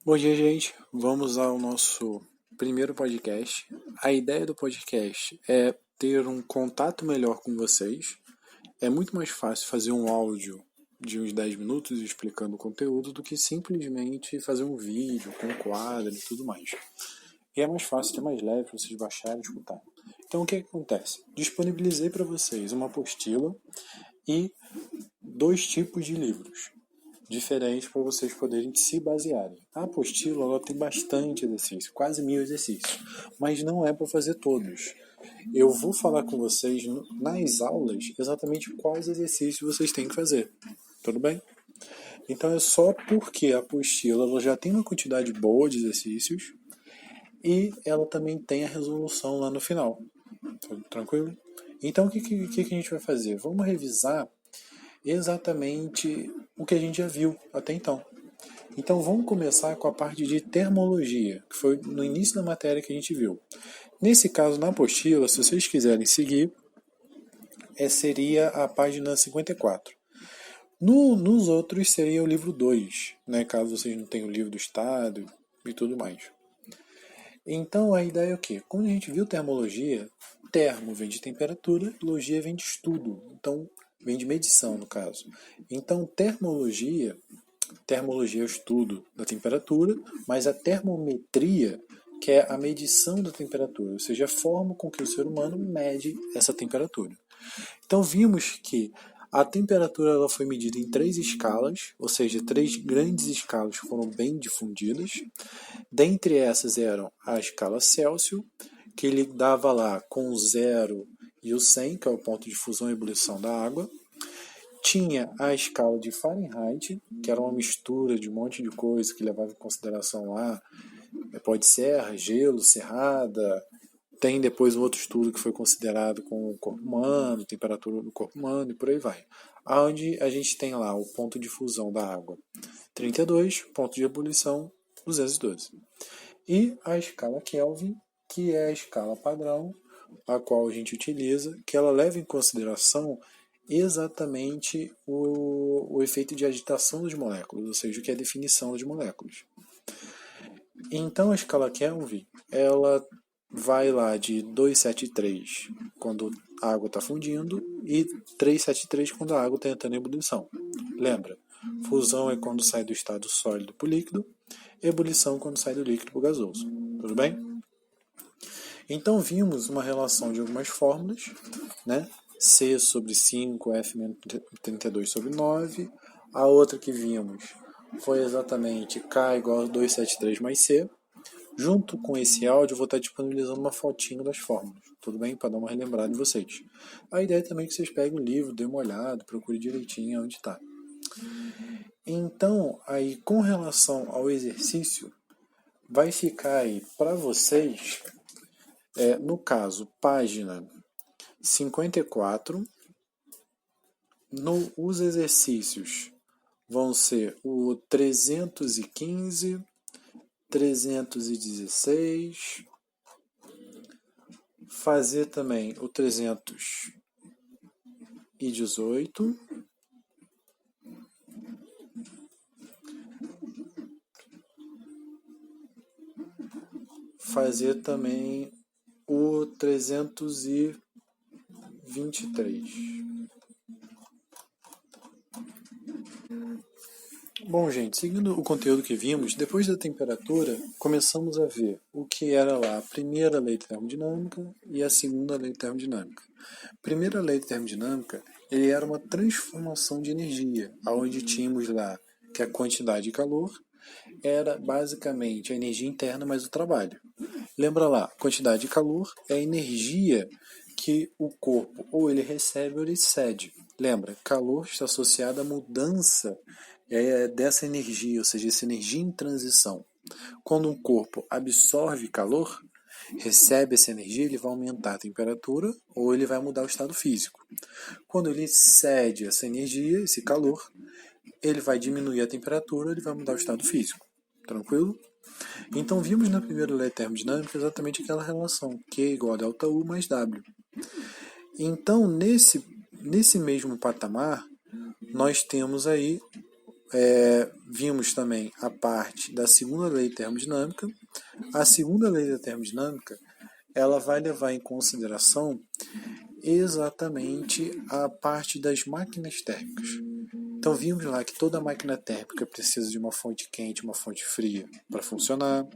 Bom dia, gente. Vamos ao nosso primeiro podcast. A ideia do podcast é ter um contato melhor com vocês. É muito mais fácil fazer um áudio de uns 10 minutos explicando o conteúdo do que simplesmente fazer um vídeo com quadro e tudo mais. E é mais fácil, é mais leve para vocês baixarem e escutarem. Então, o que acontece? Disponibilizei para vocês uma apostila e 2 tipos de livros diferentes para vocês poderem se basearem. A apostila ela tem bastante exercício, quase 1000 exercícios, mas não é para fazer todos. Eu vou falar com vocês nas aulas exatamente quais exercícios vocês têm que fazer. Tudo bem? Então é só porque a apostila ela já tem uma quantidade boa de exercícios e ela também tem a resolução lá no final. Tranquilo? Então o que a gente vai fazer? Vamos revisar exatamente o que a gente já viu até então. Então vamos começar com a parte de termologia, que foi no início da matéria que a gente viu. Nesse caso, na apostila, se vocês quiserem seguir, seria a página 54. Nos outros seria o livro 2, né, caso vocês não tenham o livro do Estado e tudo mais. Então a ideia é o quê? Quando a gente viu termologia, termo vem de temperatura, logia vem de estudo, então vem de medição no caso. Então termologia é o estudo da temperatura, mas a termometria, que é a medição da temperatura, ou seja, a forma com que o ser humano mede essa temperatura. Então vimos que a temperatura ela foi medida em 3 escalas, ou seja, 3 grandes escalas foram bem difundidas. Dentre essas eram a escala Celsius, que ele dava lá com o 0 e o 100, que é o ponto de fusão e ebulição da água. Tinha a escala de Fahrenheit, que era uma mistura de um monte de coisa que levava em consideração lá pó de serra, gelo, serrada. Tem depois um outro estudo que foi considerado com o corpo humano, temperatura do corpo humano e por aí vai. Onde a gente tem lá o ponto de fusão da água 32, ponto de ebulição 212. E a escala Kelvin, que é a escala padrão, a qual a gente utiliza, que ela leva em consideração exatamente o efeito de agitação das moléculas, ou seja, o que é a definição das moléculas. Então a escala Kelvin, ela vai lá de 273 quando a água está fundindo e 373 quando a água está entrando em ebulição. Lembra? Fusão é quando sai do estado sólido para o líquido, ebulição quando sai do líquido para o gasoso. Tudo bem? Então vimos uma relação de algumas fórmulas, né? C sobre 5, F menos 32 sobre 9. A outra que vimos foi exatamente K igual a 273 mais C. Junto com esse áudio, eu vou estar disponibilizando uma fotinho das fórmulas, tudo bem? Para dar uma relembrada em vocês. A ideia também é que vocês peguem o livro, dêem uma olhada, procurem direitinho onde está. Então, aí com relação ao exercício, vai ficar aí para vocês, no caso, página 54. Os exercícios vão ser o 315, 316, fazer também o 318, fazer também o 323. Bom, gente, seguindo o conteúdo que vimos, depois da temperatura, começamos a ver o que era lá a primeira lei de termodinâmica e a segunda lei de termodinâmica. A primeira lei de termodinâmica, ele era uma transformação de energia, onde tínhamos lá que a quantidade de calor era basicamente a energia interna mais o trabalho. Lembra lá, quantidade de calor é a energia que o corpo ou ele recebe ou ele cede. Lembra, calor está associado à mudança dessa energia, ou seja, essa energia em transição. Quando um corpo absorve calor, recebe essa energia, ele vai aumentar a temperatura ou ele vai mudar o estado físico. Quando ele cede essa energia, esse calor, ele vai diminuir a temperatura, ele vai mudar o estado físico. Tranquilo? Então vimos na primeira lei termodinâmica exatamente aquela relação, Q igual a delta U mais W. Então, nesse mesmo patamar, nós temos aí vimos também a parte da segunda lei termodinâmica. A segunda lei da termodinâmica, ela vai levar em consideração exatamente a parte das máquinas térmicas. Então vimos lá que toda máquina térmica precisa de uma fonte quente e uma fonte fria para funcionar.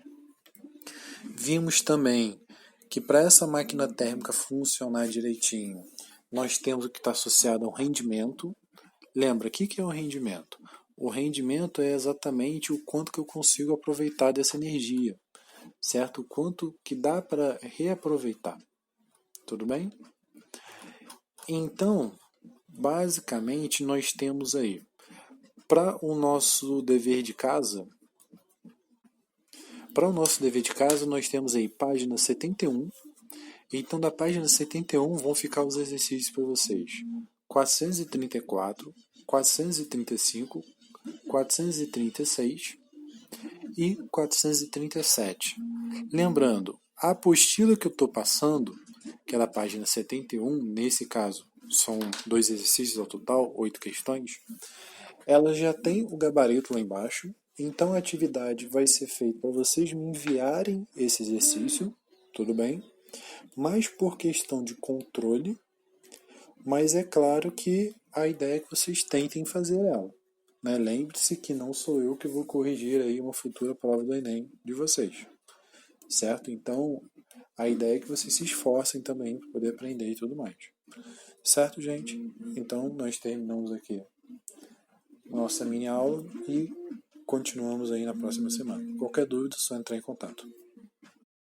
Vimos também que para essa máquina térmica funcionar direitinho, nós temos o que está associado ao rendimento. Lembra, o que é o rendimento? O rendimento é exatamente o quanto que eu consigo aproveitar dessa energia, certo? O quanto que dá para reaproveitar. Tudo bem? Então, basicamente, nós temos aí, para o nosso dever de casa, nós temos aí página 71. Então, da página 71 vão ficar os exercícios para vocês. 434, 435, 436 e 437. Lembrando, a apostila que eu estou passando, que é da página 71, nesse caso são 2 exercícios ao total, 8 questões, ela já tem o gabarito lá embaixo, então a atividade vai ser feita para vocês me enviarem esse exercício, tudo bem? Mas por questão de controle, mas é claro que a ideia é que vocês tentem fazer ela. Né? Lembre-se que não sou eu que vou corrigir aí uma futura prova do Enem de vocês. Certo? Então, a ideia é que vocês se esforcem também para poder aprender e tudo mais. Certo, gente? Então, nós terminamos aqui nossa mini aula e continuamos aí na próxima semana. Qualquer dúvida, é só entrar em contato.